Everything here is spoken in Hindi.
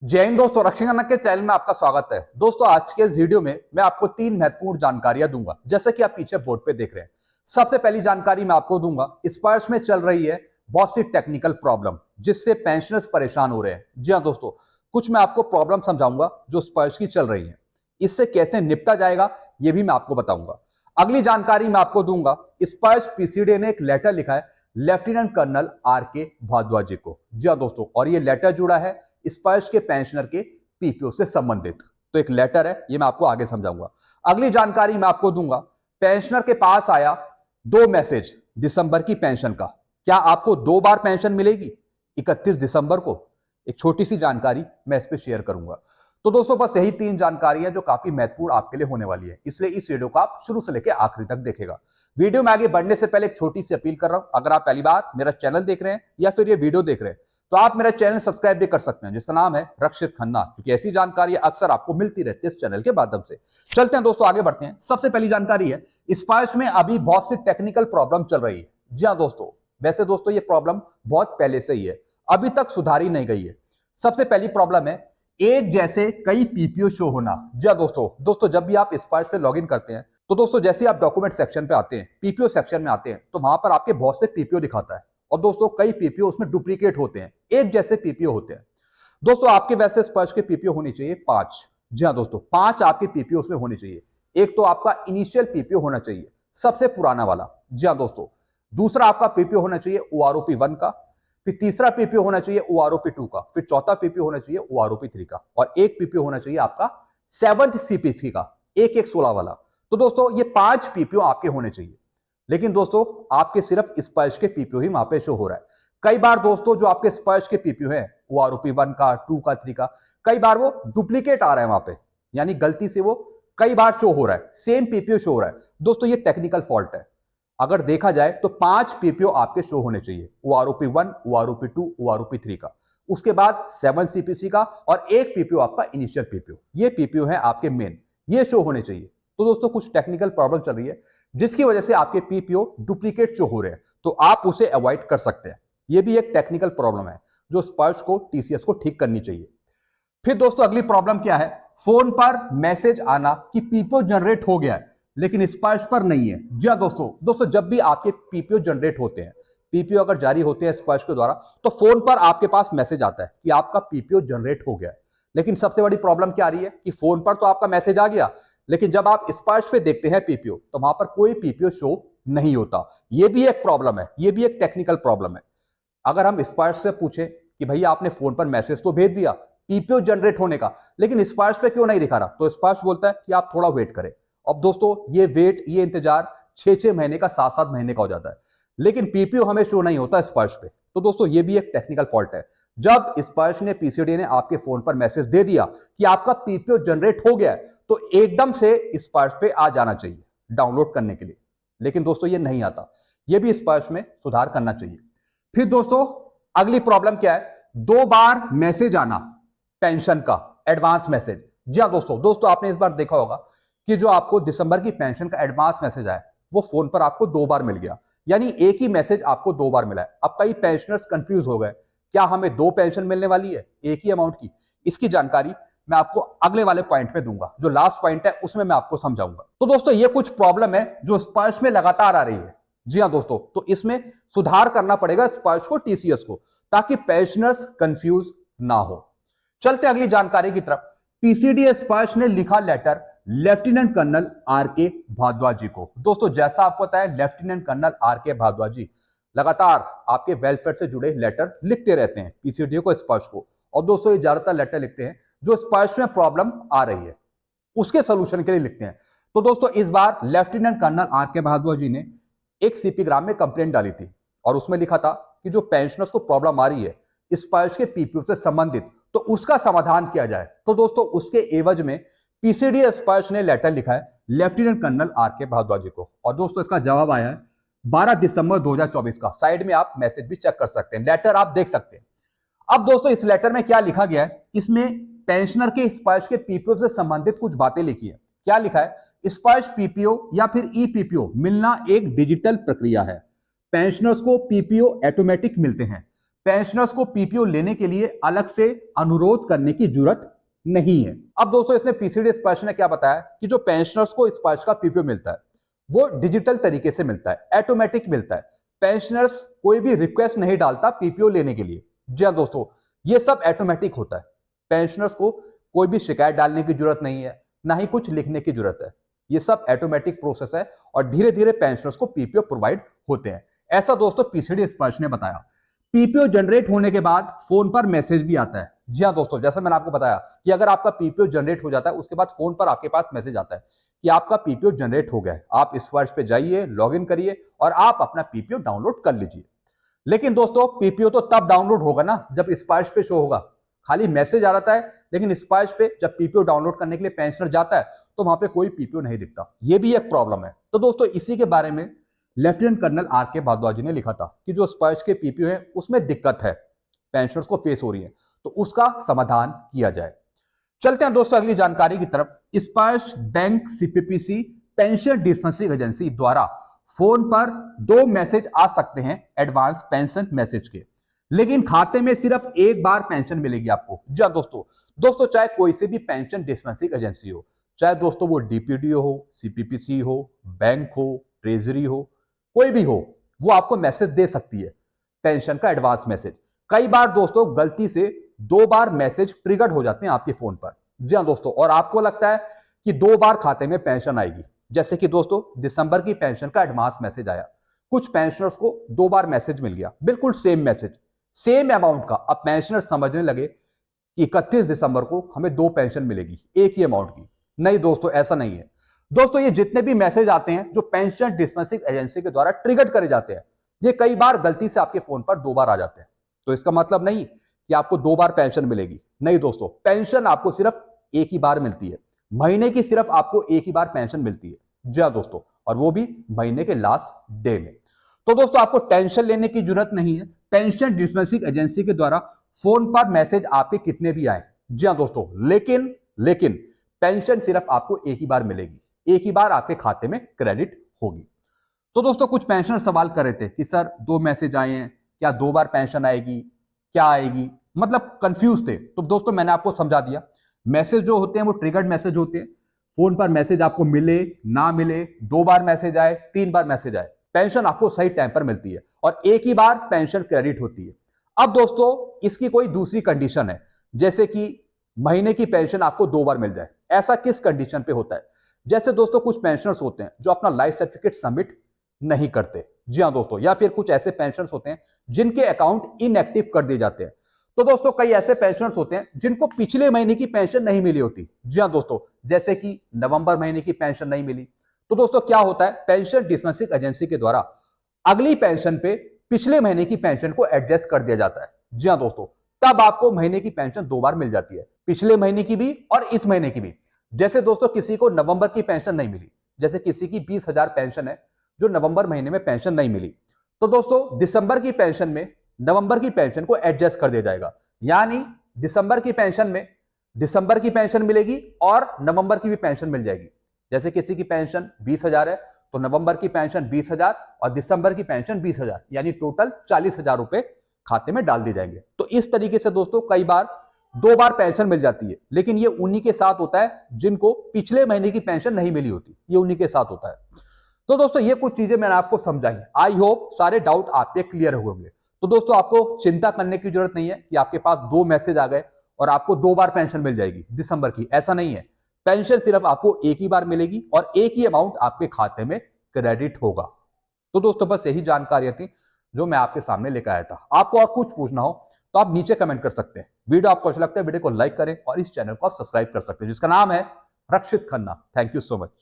जय हिंद दोस्तों, रक्षक अन्ना के चैनल में आपका स्वागत है। दोस्तों आज के इस वीडियो में मैं आपको 3 महत्वपूर्ण जानकारियां दूंगा, जैसे कि आप पीछे बोर्ड पे देख रहे हैं। सबसे पहली जानकारी मैं आपको दूंगा, स्पर्श में चल रही है बहुत सी टेक्निकल प्रॉब्लम जिससे पेंशनर्स परेशान हो रहे हैं। जी हाँ दोस्तों, कुछ मैं आपको प्रॉब्लम समझाऊंगा जो स्पर्श की चल रही है, इससे कैसे निपटा जाएगा ये भी मैं आपको बताऊंगा। अगली जानकारी मैं आपको दूंगा, स्पर्श पीसीडी ने एक लेटर लिखा है लेफ्टिनेंट कर्नल आर के भारद्वाज जी को। जी हाँ दोस्तों, और ये लेटर जुड़ा है स्पर्श के पेंशनर के पीपीओ से संबंधित। तो एक लेटर है, ये मैं आपको आगे समझाऊंगा। अगली जानकारी मैं आपको दूंगा, पेंशनर के पास आया 2 मैसेज दिसंबर की पेंशन का। क्या आपको 2 बार पेंशन मिलेगी 31 दिसंबर को? एक छोटी सी जानकारी मैं इस पर शेयर करूंगा। तो दोस्तों बस यही 3 जानकारियां जो काफी महत्वपूर्ण आपके लिए होने वाली है, इसलिए इस वीडियो को आप शुरू से लेकर आखिरी तक देखेगा। वीडियो में आगे बढ़ने से पहले एक छोटी सी अपील कर रहा हूं, अगर आप पहली बार मेरा चैनल देख रहे हैं या फिर ये वीडियो देख रहे हैं तो आप मेरा चैनल सब्सक्राइब भी कर सकते हैं, जिसका नाम है रक्षित खन्ना, क्योंकि ऐसी जानकारी अक्सर आपको मिलती रहती है इस चैनल के माध्यम से। चलते हैं दोस्तों, आगे बढ़ते हैं। सबसे पहली जानकारी है, स्पर्श में अभी बहुत सी टेक्निकल प्रॉब्लम चल रही है। जी हाँ दोस्तों, वैसे दोस्तों ये प्रॉब्लम बहुत पहले से ही है, अभी तक सुधारी नहीं गई है। सबसे पहली प्रॉब्लम है एक जैसे कई पीपीओ शो होना। जी हाँ दोस्तों जब भी आप स्पर्श पे लॉगिन करते हैं तो दोस्तों जैसे आप डॉक्यूमेंट सेक्शन पे आते हैं, पीपीओ सेक्शन में आते हैं, तो वहां पर आपके बहुत से पीपीओ दिखाता है और दोस्तों कई पीपीओ उसमें डुप्लीकेट होते हैं, एक जैसे पीपीओ होते हैं। दोस्तों आपके वैसे स्पर्श के पीपीओ होनी चाहिए 5। जी हाँ दोस्तों, 5 आपके पीपीओ उसमें होने चाहिए। एक तो आपका इनिशियल पीपीओ होना चाहिए, सबसे पुराना वाला। जी हाँ दोस्तों, दूसरा आपका पीपीओ होना चाहिए ओआरओपी 1 का, फिर तीसरा पीपीओ होना चाहिए ओआरओपी 2 का, फिर चौथा पीपीओ होना चाहिए ओआरओपी 3 का, और एक पीपीओ होना चाहिए आपका 7th सीपीसी का, 116 वाला। तो दोस्तों ये 5 पीपीओ आपके होने चाहिए। लेकिन दोस्तों आपके सिर्फ स्पर्श के पीपीओ ही वहां पे शो हो रहा है। कई बार दोस्तों जो आपके स्पर्श के पीपीओ है ओआरओपी 1 का, 2 का, 3 का, कई बार वो डुप्लीकेट आ रहा है वहां पे, यानी गलती से वो कई बार शो हो रहा है, सेम पीपीओ शो हो रहा है। दोस्तों ये टेक्निकल फॉल्ट है। अगर देखा जाए तो 5 पीपीओ आपके शो होने चाहिए, ओआरओपी 1, ओआरओपी 2, ओआरओपी 3 का, उसके बाद 7 सीपीसी का, और एक पीपीओ आपका इनिशियल पीपीओ। ये पीपीओ है आपके मेन, ये शो होने चाहिए। तो दोस्तों कुछ टेक्निकल प्रॉब्लम चल रही है जिसकी वजह से आपके पीपीओ डुप्लीकेट शो हो रहे हैं, तो आप उसे अवॉइड कर सकते हैं। ये भी एक टेक्निकल प्रॉब्लम है जो स्पर्श को, टीसीएस को ठीक करनी चाहिए। फिर दोस्तों अगली प्रॉब्लम क्या है, फोन पर मैसेज आना कि पीपीओ जनरेट हो गया है लेकिन स्पर्श पर नहीं है। जी हाँ दोस्तों जब भी आपके पीपीओ जनरेट होते हैं, पीपीओ अगर जारी होते हैं स्पर्श के द्वारा, तो फोन पर आपके पास मैसेज आता है कि आपका पीपीओ जनरेट हो गया है। लेकिन सबसे बड़ी प्रॉब्लम क्या आ रही है कि फोन पर तो आपका मैसेज आ गया, लेकिन जब आप स्पर्श पे देखते हैं पीपीओ तो वहां पर कोई पीपीओ शो नहीं होता। यह भी एक प्रॉब्लम है, यह भी एक टेक्निकल प्रॉब्लम है। अगर हम स्पर्श से पूछे कि भैया आपने फोन पर मैसेज तो भेज दिया पीपीओ जनरेट होने का, लेकिन स्पर्श पे क्यों नहीं दिखा रहा, तो स्पर्श बोलता है कि आप थोड़ा वेट करें। अब दोस्तों ये वेट, ये इंतजार 6-6 महीने का, 7-7 महीने का हो जाता है, लेकिन पीपीओ हमें शो नहीं होता स्पर्श पे। तो दोस्तों ये भी एक टेक्निकल फॉल्ट है। जब स्पर्श ने, पीसीडी ने आपके फोन पर मैसेज दे दिया कि आपका पीपीओ जनरेट हो गया है, तो एकदम से स्पर्श पे आ जाना चाहिए डाउनलोड करने के लिए, लेकिन दोस्तों ये नहीं आता। ये भी स्पर्श में सुधार करना चाहिए। फिर दोस्तों अगली प्रॉब्लम क्या है, 2 बार मैसेज आना पेंशन का, एडवांस मैसेज। जी हाँ दोस्तों आपने इस बार देखा होगा कि जो आपको दिसंबर की पेंशन का एडवांस मैसेज आया वो फोन पर आपको 2 बार मिल गया, यानी एक ही मैसेज आपको 2 बार मिला है। अब कई पेंशनर्स कंफ्यूज हो गए, क्या हमें 2 पेंशन मिलने वाली है एक ही अमाउंट की? इसकी जानकारी मैं आपको अगले वाले पॉइंट में दूंगा, जो लास्ट पॉइंट है उसमें मैं आपको समझाऊंगा। तो दोस्तों ये कुछ प्रॉब्लम है जो स्पर्श में लगातार आ रही है। जी हाँ दोस्तों, तो इसमें सुधार करना पड़ेगा स्पर्श को, टीसीएस को, ताकि पेंशनर्स कंफ्यूज ना हो। चलते अगली जानकारी की तरफ। पीसीडी स्पर्श ने लिखा लेटर लेफ्टिनेंट कर्नल आर के भारद्वाज जी को। दोस्तों जैसा आपको पता है, लेफ्टिनेंट कर्नल आर के भारद्वाज जी लगातार आपके वेलफेयर से जुड़े लेटर लिखते रहते हैं पीसीडी को, स्पर्श को, और दोस्तों ये ज्यादातर लेटर लिखते हैं जो स्पर्श में प्रॉब्लम आ रही है उसके सोल्यूशन के लिए लिखते हैं। तो दोस्तों इस बार लेफ्टिनेंट कर्नल आर के भारद्वाज जी ने एक सीपी ग्राम में कंप्लेंट डाली थी और उसमें लिखा था कि जो पेंशनर्स को प्रॉब्लम आ रही है स्पर्श के पीपीओ से संबंधित, तो उसका समाधान किया जाए। तो दोस्तों उसके एवज में पीसीडी स्पर्श ने लेटर लिखा है लेफ्टिनेंट कर्नल आर के भारद्वाज जी को, और दोस्तों इसका जवाब आया है 12 दिसंबर 2024 का। साइड में आप मैसेज भी चेक कर सकते हैं, लेटर आप देख सकते हैं। अब दोस्तों इस लेटर में क्या लिखा गया है, इसमें पेंशनर के स्पर्श के पीपीओ से संबंधित कुछ बातें लिखी है। क्या लिखा है, स्पर्श पीपीओ या फिर ई पीपीओ मिलना एक डिजिटल प्रक्रिया है। पेंशनर्स को पीपीओ ऑटोमेटिक मिलते हैं। पेंशनर्स को पीपीओ लेने के लिए अलग से अनुरोध करने की जरूरत नहीं है। अब दोस्तों इसमें पीसीडी स्पर्श ने क्या बताया कि जो पेंशनर्स को स्पर्श का पीपीओ मिलता है वो डिजिटल तरीके से मिलता है, ऑटोमेटिक मिलता है। पेंशनर्स कोई भी रिक्वेस्ट नहीं डालता पीपीओ लेने के लिए। जी हाँ दोस्तों, ये सब ऑटोमेटिक होता है। पेंशनर्स को कोई भी शिकायत डालने की जरूरत नहीं है, ना ही कुछ लिखने की जरूरत है। ये सब ऑटोमेटिक प्रोसेस है और धीरे धीरे पेंशनर्स को पीपीओ प्रोवाइड होते हैं। ऐसा दोस्तों पीसीडी स्पर्श ने बताया। पीपीओ जनरेट होने के बाद फोन पर मैसेज भी आता है। जी हाँ दोस्तों, जैसा मैंने आपको बताया कि अगर आपका पीपीओ जनरेट हो जाता है उसके बाद फोन पर आपके पास मैसेज आता है कि आपका पीपीओ जनरेट हो गया है। आप इस वर्ष पे जाइए, लॉगिन करिए और आप अपना पीपीओ डाउनलोड कर लीजिए। लेकिन दोस्तों पीपीओ तो तब डाउनलोड होगा ना जब स्पर्श पे शो होगा। खाली मैसेज आ रहा है लेकिन स्पर्श पे जब पीपीओ डाउनलोड करने के लिए पेंशनर जाता है तो वहां पे कोई पीपीओ नहीं दिखता। ये भी एक प्रॉब्लम है। तो दोस्तों इसी के बारे में लेफ्टिनेंट कर्नल आर के भारद्वाज ने लिखा था कि जो स्पर्श के पीपीओ है उसमें दिक्कत है, पेंशनर्स को फेस हो रही है, तो उसका समाधान किया जाए। चलते हैं दोस्तों अगली जानकारी की तरफ। स्पर्श bank CPPC pension dispensing agency द्वारा फोन पर 2 मैसेज आ सकते हैं एडवांस पेंशन मैसेज के, लेकिन खाते में सिर्फ एक बार पेंशन मिलेगी आपको। जी हाँ दोस्तों चाहे कोई से भी पेंशन डिस्पेंसिंग एजेंसी हो, चाहे दोस्तों वो डीपीडीओ हो, सीपीपीसी हो, बैंक हो, ट्रेजरी हो, कोई भी हो, वो आपको मैसेज दे सकती है पेंशन का एडवांस मैसेज। कई बार दोस्तों गलती से 2 बार मैसेज ट्रिगर्ड हो जाते हैं आपके फोन पर। जी हाँ दोस्तों, और आपको लगता है कि 2 बार खाते में पेंशन आएगी। जैसे कि दोस्तों दिसंबर की पेंशन का एडवांस मैसेज आया, कुछ पेंशनर्स को 2 बार मैसेज मिल गया, बिल्कुल सेम मैसेज, सेम अमाउंट का। अब पेंशनर समझने लगे कि 31 दिसंबर को हमें 2 पेंशन मिलेगी एक ही अमाउंट की। नहीं दोस्तों, ऐसा नहीं है। दोस्तों ये जितने भी मैसेज आते हैं जो पेंशन डिस्पेंसिंग एजेंसी के द्वारा ट्रिगर्ड करे जाते हैं, ये कई बार गलती से आपके फोन पर 2 बार आ जाते हैं। तो इसका मतलब नहीं कि आपको 2 बार पेंशन मिलेगी। नहीं दोस्तों, पेंशन आपको सिर्फ एक ही बार मिलती है, महीने की सिर्फ आपको एक ही बार पेंशन मिलती है। जी हाँ दोस्तों, और वो भी महीने के लास्ट डे में। तो दोस्तों आपको टेंशन लेने की जरूरत नहीं है। पेंशन डिस्पेंसिंग एजेंसी के द्वारा फोन पर मैसेज आपके कितने भी आए, जी हाँ दोस्तों, लेकिन पेंशन सिर्फ आपको एक ही बार मिलेगी, एक ही बार आपके खाते में क्रेडिट होगी। तो दोस्तों कुछ पेंशनर सवाल कर रहे थे कि सर 2 मैसेज आए हैं, क्या 2 बार पेंशन आएगी, क्या आएगी, मतलब कंफ्यूज थे। तो दोस्तों मैंने आपको समझा दिया, मैसेज जो होते हैं वो ट्रिगर्ड मैसेज होते हैं। फोन पर मैसेज आपको मिले ना मिले, 2 बार मैसेज आए, 3 बार मैसेज आए, पेंशन आपको सही टाइम पर मिलती है और एक ही बार पेंशन क्रेडिट होती है। अब दोस्तों इसकी कोई दूसरी कंडीशन है, जैसे कि महीने की पेंशन आपको 2 बार मिल जाए। ऐसा किस कंडीशन पे होता है? जैसे दोस्तों कुछ पेंशनर्स होते हैं जो अपना लाइफ सर्टिफिकेट सबमिट नहीं करते। जी हाँ दोस्तों, या फिर कुछ ऐसे पेंशनर्स होते हैं जिनके अकाउंट इनएक्टिव कर दिए जाते हैं। तो दोस्तों कई ऐसे पेंशनर्स होते हैं जिनको पिछले महीने की पेंशन नहीं मिली होती। जी हाँ दोस्तों, जैसे कि नवंबर महीने की पेंशन नहीं मिली, तो दोस्तों क्या होता है, पेंशन डिस्पेंसिंग एजेंसी के द्वारा अगली पेंशन पे पिछले महीने की पेंशन को एडजस्ट कर दिया जाता है। जी हाँ दोस्तों, तब आपको महीने की पेंशन 2 बार मिल जाती है, पिछले महीने की भी और इस महीने की भी। जैसे दोस्तों किसी को नवंबर की पेंशन नहीं मिली, जैसे किसी की 20,000 पेंशन है जो नवंबर महीने में पेंशन नहीं मिली, तो दोस्तों दिसंबर की पेंशन में नवंबर की पेंशन को एडजस्ट कर दिया जाएगा। यानी दिसंबर की पेंशन में दिसंबर की पेंशन मिलेगी और नवंबर की भी पेंशन मिल जाएगी। जैसे किसी की पेंशन 20,000 है तो नवंबर की पेंशन 20,000 और दिसंबर की पेंशन 20,000, यानी टोटल 40,000 रुपए खाते में डाल दिए जाएंगे। तो इस तरीके से दोस्तों कई बार 2 बार पेंशन मिल जाती है, लेकिन ये उन्हीं के साथ होता है जिनको पिछले महीने की पेंशन नहीं मिली होती, ये उन्हीं के साथ होता है। तो दोस्तों ये कुछ चीजें मैंने आपको समझाई, आई होप सारे डाउट आपके क्लियर हो होंगे। तो दोस्तों आपको चिंता करने की जरूरत नहीं है कि आपके पास 2 मैसेज आ गए और आपको 2 बार पेंशन मिल जाएगी दिसंबर की, ऐसा नहीं है। पेंशन सिर्फ आपको एक ही बार मिलेगी और एक ही अमाउंट आपके खाते में क्रेडिट होगा। तो दोस्तों बस यही जानकारियां थी जो मैं आपके सामने लेकर आया था। आपको और कुछ पूछना हो तो आप नीचे कमेंट कर सकते हैं। वीडियो आपको अच्छा लगता है वीडियो को लाइक करें और इस चैनल को आप सब्सक्राइब कर सकते हैं जिसका नाम है Rakshit Khanna. Thank you so much.